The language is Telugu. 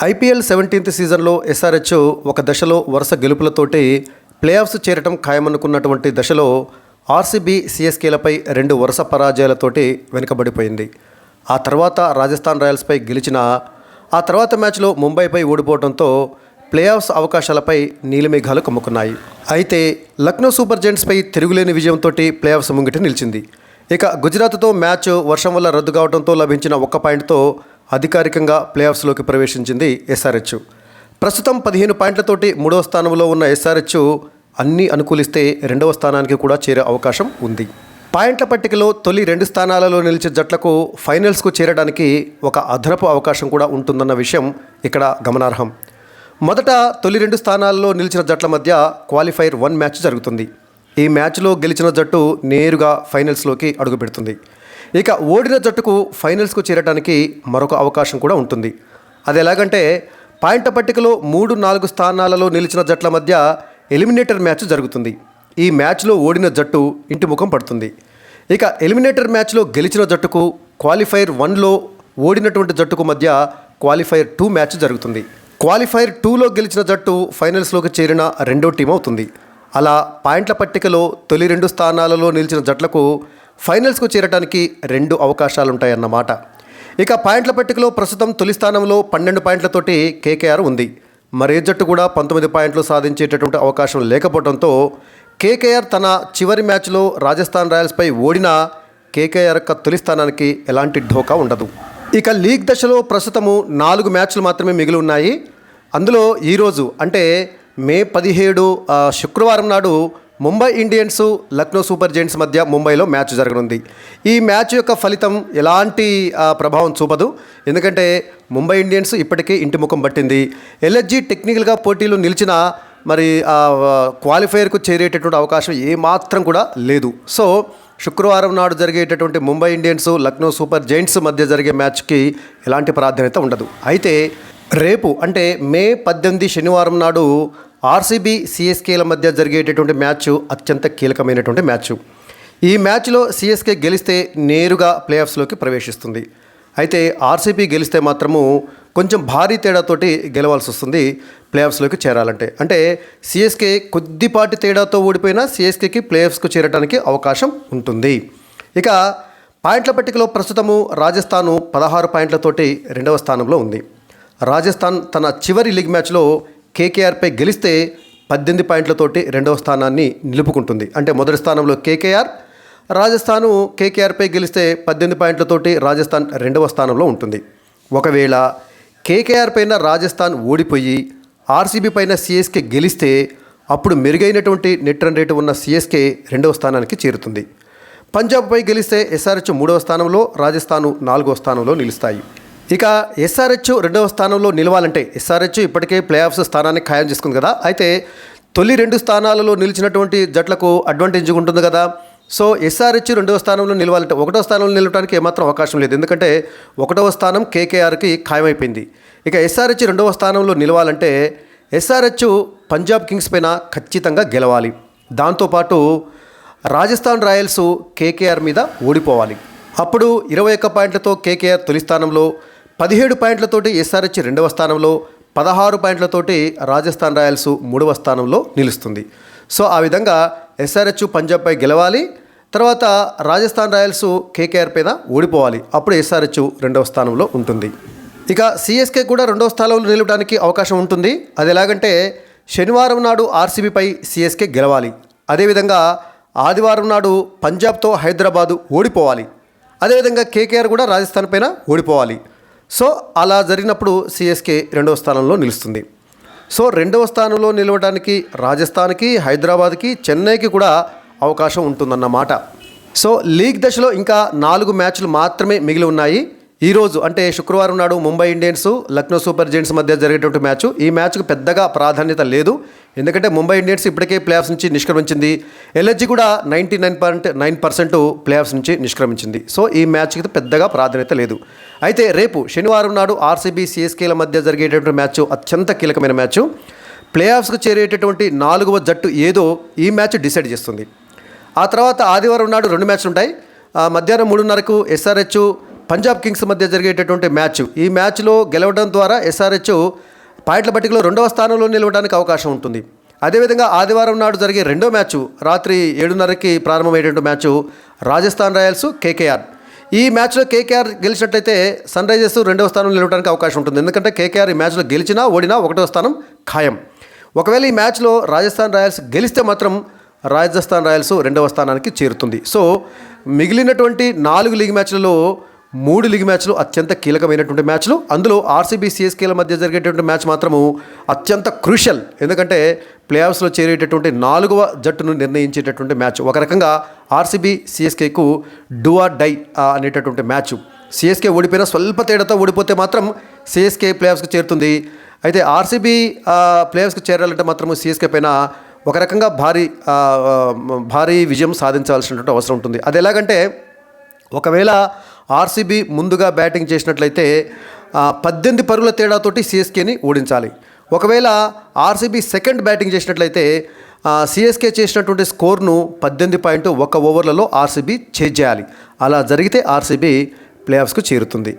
ఐపీఎల్ 17th సీజన్లో ఎస్ఆర్హెచ్ ఒక దశలో వరుస గెలుపులతోటి ప్లే ఆఫ్స్ చేరటం ఖాయమనుకున్నటువంటి దశలో ఆర్సీబీ సిఎస్కేలపై 2 వరుస పరాజయాలతోటి వెనుకబడిపోయింది. ఆ తర్వాత రాజస్థాన్ రాయల్స్పై గెలిచిన ఆ తర్వాత మ్యాచ్లో ముంబైపై ఓడిపోవడంతో ప్లే ఆఫ్స్ అవకాశాలపై నీలిమేఘాలు కమ్ముకున్నాయి. అయితే లక్నో సూపర్ జెయింట్స్పై తిరుగులేని విజయంతో ప్లే ఆఫ్స్ ముంగిట నిలిచింది. ఇక గుజరాత్తో మ్యాచ్ వర్షం వల్ల రద్దు కావడంతో లభించిన 1 పాయింట్తో అధికారికంగా ప్లే ఆఫ్స్లోకి ప్రవేశించింది ఎస్ఆర్హెచ్. ప్రస్తుతం 15 పాయింట్లతోటి 3వ స్థానంలో ఉన్న ఎస్ఆర్హెచ్ అన్నీ అనుకూలిస్తే 2వ స్థానానికి కూడా చేరే అవకాశం ఉంది. పాయింట్ల పట్టికలో తొలి 2 స్థానాలలో నిలిచే జట్లకు ఫైనల్స్కు చేరడానికి ఒక అదనపు అవకాశం కూడా ఉంటుందన్న విషయం ఇక్కడ గమనార్హం. మొదట తొలి 2 స్థానాల్లో నిలిచిన జట్ల మధ్య క్వాలిఫైర్ 1 మ్యాచ్ జరుగుతుంది. ఈ మ్యాచ్లో గెలిచిన జట్టు నేరుగా ఫైనల్స్లోకి అడుగుపెడుతుంది. ఇక ఓడిన జట్టుకు ఫైనల్స్కు చేరడానికి మరొక అవకాశం కూడా ఉంటుంది. అది ఎలాగంటే పాయింట్ల పట్టికలో 3-4 స్థానాలలో నిలిచిన జట్ల మధ్య ఎలిమినేటర్ మ్యాచ్ జరుగుతుంది. ఈ మ్యాచ్లో ఓడిన జట్టు ఇంటి ముఖం పడుతుంది. ఇక ఎలిమినేటర్ మ్యాచ్లో గెలిచిన జట్టుకు క్వాలిఫైర్ 1లో ఓడినటువంటి జట్టుకు మధ్య క్వాలిఫైర్ 2 మ్యాచ్ జరుగుతుంది. క్వాలిఫైర్ 2లో గెలిచిన జట్టు ఫైనల్స్లోకి చేరిన 2వ టీం అవుతుంది. అలా పాయింట్ల పట్టికలో తొలి 2 స్థానాలలో నిలిచిన జట్లకు ఫైనల్స్కు చేరడానికి 2 అవకాశాలుంటాయన్నమాట. ఇక పాయింట్ల పట్టికలో ప్రస్తుతం తొలి స్థానంలో 12 పాయింట్లతోటి కేకేఆర్ ఉంది. మరే జట్టు కూడా 19 పాయింట్లు సాధించేటటువంటి అవకాశం లేకపోవడంతో కేకేఆర్ తన చివరి మ్యాచ్లో రాజస్థాన్ రాయల్స్పై ఓడినా కేకేఆర్ యొక్క తొలి స్థానానికి ఎలాంటి ఢోకా ఉండదు. ఇక లీగ్ దశలో ప్రస్తుతము 4 మ్యాచ్లు మాత్రమే మిగిలి ఉన్నాయి. అందులో ఈరోజు అంటే మే 17 శుక్రవారం నాడు Mumbai Indians Lucknow super giants మధ్య ముంబైలో మ్యాచ్ జరగనుంది. ఈ మ్యాచ్ యొక్క ఫలితం ఎలాంటి ప్రభావం చూపదు. ఎందుకంటే ముంబై ఇండియన్స్ ఇప్పటికే ఇంటి ముఖం పట్టింది. ఎల్ఎస్జీ టెక్నికల్గా పోటీలు నిలిచిన మరి క్వాలిఫైర్కు చేరేటటువంటి అవకాశం ఏమాత్రం కూడా లేదు. సో శుక్రవారం నాడు జరిగేటటువంటి Mumbai Indians Lucknow super giants మధ్య జరిగే మ్యాచ్కి ఎలాంటి ప్రాధాన్యత ఉండదు. అయితే రేపు అంటే మే 18 శనివారం నాడు ఆర్సీబీ సిఎస్కేల మధ్య జరిగేటటువంటి మ్యాచ్ అత్యంత కీలకమైనటువంటి మ్యాచ్. ఈ మ్యాచ్లో సిఎస్కే గెలిస్తే నేరుగా ప్లే ఆఫ్స్లోకి ప్రవేశిస్తుంది. అయితే ఆర్సీబీ గెలిస్తే మాత్రము కొంచెం భారీ తేడాతోటి గెలవాల్సి వస్తుంది ప్లే ఆఫ్స్లోకి చేరాలంటే. అంటే సిఎస్కే కొద్దిపాటి తేడాతో ఓడిపోయినా సిఎస్కేకి ప్లే ఆఫ్స్కు చేరడానికి అవకాశం ఉంటుంది. ఇక పాయింట్ల పట్టికలో ప్రస్తుతము రాజస్థాను 16 పాయింట్లతోటి 2వ స్థానంలో ఉంది. రాజస్థాన్ తన చివరి లీగ్ మ్యాచ్లో కేకేఆర్పై గెలిస్తే 18 పాయింట్లతోటి 2వ స్థానాన్ని నిలుపుకుంటుంది. అంటే మొదటి స్థానంలో కేకేఆర్, రాజస్థాను కేకేఆర్పై గెలిస్తే 18 పాయింట్లతోటి రాజస్థాన్ 2వ స్థానంలో ఉంటుంది. ఒకవేళ కేకేఆర్ పైన రాజస్థాన్ ఓడిపోయి ఆర్సీబీ పైన సిఎస్కే గెలిస్తే అప్పుడు మెరుగైనటువంటి నెట్ రన్ రేటు ఉన్న సిఎస్కే 2వ స్థానానికి చేరుతుంది. పంజాబ్పై గెలిస్తే ఎస్ఆర్హెచ్ 3వ స్థానంలో, రాజస్థాను 4వ స్థానంలో నిలుస్తాయి. ఇక ఎస్ఆర్హెచ్ 2వ స్థానంలో నిలవాలంటే ఎస్ఆర్హెచ్ ఇప్పటికే ప్లే ఆఫ్స్ స్థానాన్ని ఖాయం చేసుకుంది కదా. అయితే తొలి 2 స్థానాలలో నిలిచినటువంటి జట్లకు అడ్వాంటేజ్ ఉంటుంది కదా. సో ఎస్ఆర్హెచ్ 2వ స్థానంలో నిలవాలంటే 1వ స్థానంలో నిలవడానికి ఏమాత్రం అవకాశం లేదు. ఎందుకంటే 1వ స్థానం కేకేఆర్కి ఖాయమైపోయింది. ఇక ఎస్ఆర్హెచ్ 2వ స్థానంలో నిలవాలంటే ఎస్ఆర్హెచ్ పంజాబ్ కింగ్స్ పైన ఖచ్చితంగా గెలవాలి. దాంతోపాటు రాజస్థాన్ రాయల్స్ కేకేఆర్ మీద ఓడిపోవాలి. అప్పుడు 21 పాయింట్లతో కేకేఆర్ తొలి స్థానంలో, 17 పాయింట్లతోటి ఎస్ఆర్హెచ్ 2వ స్థానంలో, 16 పాయింట్లతోటి రాజస్థాన్ రాయల్స్ 3వ స్థానంలో నిలుస్తుంది. సో ఆ విధంగా ఎస్ఆర్హెచ్ పంజాబ్పై గెలవాలి, తర్వాత రాజస్థాన్ రాయల్స్ కేకేఆర్ పైన ఓడిపోవాలి. అప్పుడు ఎస్ఆర్హెచ్ 2వ స్థానంలో ఉంటుంది. ఇక సిఎస్కే కూడా 2వ స్థానంలో నిలవడానికి అవకాశం ఉంటుంది. అది ఎలాగంటే శనివారం నాడు ఆర్సీబీపై సిఎస్కే గెలవాలి. అదేవిధంగా ఆదివారం నాడు పంజాబ్తో హైదరాబాదు ఓడిపోవాలి. అదేవిధంగా కేకేఆర్ కూడా రాజస్థాన్ పైన ఓడిపోవాలి. సో అలా జరిగినప్పుడు సిఎస్కే 2వ స్థానంలో నిలుస్తుంది. సో 2వ స్థానంలో నిలవడానికి రాజస్థాన్కి, హైదరాబాద్కి, చెన్నైకి కూడా అవకాశం ఉంటుందన్నమాట. సో లీగ్ దశలో ఇంకా 4 మ్యాచ్లు మాత్రమే మిగిలి ఉన్నాయి. ఈరోజు అంటే శుక్రవారం నాడు Mumbai Indians Lucknow super giants మధ్య జరిగేటువంటి మ్యాచ్. ఈ మ్యాచ్కు పెద్దగా ప్రాధాన్యత లేదు. ఎందుకంటే ముంబై ఇండియన్స్ ఇప్పటికే ప్లే ఆఫ్స్ నుంచి నిష్క్రమించింది. ఎల్ఎస్జీ కూడా 99.9% ప్లే ఆఫ్స్ నుంచి నిష్క్రమించింది. సో ఈ మ్యాచ్కి పెద్దగా ప్రాధాన్యత లేదు. అయితే రేపు శనివారం నాడు ఆర్సీబీ సిఎస్కేల మధ్య జరిగేటటువంటి మ్యాచ్ అత్యంత కీలకమైన మ్యాచ్. ప్లే ఆఫ్స్కు చేరేటటువంటి 4వ జట్టు ఏదో ఈ మ్యాచ్ డిసైడ్ చేస్తుంది. ఆ తర్వాత ఆదివారం నాడు 2 మ్యాచ్లు ఉంటాయి. మధ్యాహ్నం 3:30కు ఎస్ఆర్హెచ్ పంజాబ్ కింగ్స్ మధ్య జరిగేటటువంటి మ్యాచ్. ఈ మ్యాచ్లో గెలవడం ద్వారా ఎస్ఆర్హెచ్ పాయింట్ల పట్టికలో 2వ స్థానంలో నిలవడానికి అవకాశం ఉంటుంది. అదేవిధంగా ఆదివారం నాడు జరిగే రెండో మ్యాచ్ రాత్రి 7:30కి ప్రారంభమయ్యేటువంటి మ్యాచ్ రాజస్థాన్ రాయల్స్ కేకేఆర్. ఈ మ్యాచ్లో కేకేఆర్ గెలిచినట్లయితే సన్ రైజర్స్ 2వ స్థానంలో నిలవడానికి అవకాశం ఉంటుంది. ఎందుకంటే కేకేఆర్ ఈ మ్యాచ్లో గెలిచినా ఓడినా 1వ స్థానం ఖాయం. ఒకవేళ ఈ మ్యాచ్లో రాజస్థాన్ రాయల్స్ గెలిస్తే మాత్రం రాజస్థాన్ రాయల్స్ 2వ స్థానానికి చేరుతుంది. సో మిగిలినటువంటి 4 లీగ్ మ్యాచ్లలో 3 లీగ్ మ్యాచ్లు అత్యంత కీలకమైనటువంటి మ్యాచ్లు. అందులో ఆర్సీబీ సిఎస్కేల మధ్య జరిగేటువంటి మ్యాచ్ మాత్రము అత్యంత క్రూషియల్. ఎందుకంటే ప్లేఆఫ్స్లో చేరేటటువంటి 4వ జట్టును నిర్ణయించేటటువంటి మ్యాచ్. ఒక రకంగా ఆర్సీబీ సిఎస్కేకు డూ ఆర్ డై అనేటటువంటి మ్యాచ్. సిఎస్కే ఓడిపోయినా స్వల్ప తేడాతో ఓడిపోతే మాత్రం సిఎస్కే ప్లేఆఫ్స్కి చేరుతుంది. అయితే ఆర్సీబీ ప్లేఆఫ్స్కి చేరాలంటే మాత్రం సిఎస్కే పైన ఒక రకంగా భారీ విజయం సాధించాల్సినటువంటి అవసరం ఉంటుంది. అది ఎలాగంటే ఒకవేళ ఆర్సీబీ ముందుగా బ్యాటింగ్ చేసినట్లయితే 18 పరుగుల తేడాతోటి సిఎస్కేని ఓడించాలి. ఒకవేళ ఆర్సీబీ సెకండ్ బ్యాటింగ్ చేసినట్లయితే సిఎస్కే చేసినటువంటి స్కోర్ను 18.1 ఓవర్లలో ఆర్సీబీ చేజ్ చేయాలి. అలా జరిగితే ఆర్సీబీ ప్లేఆఫ్స్కు చేరుతుంది.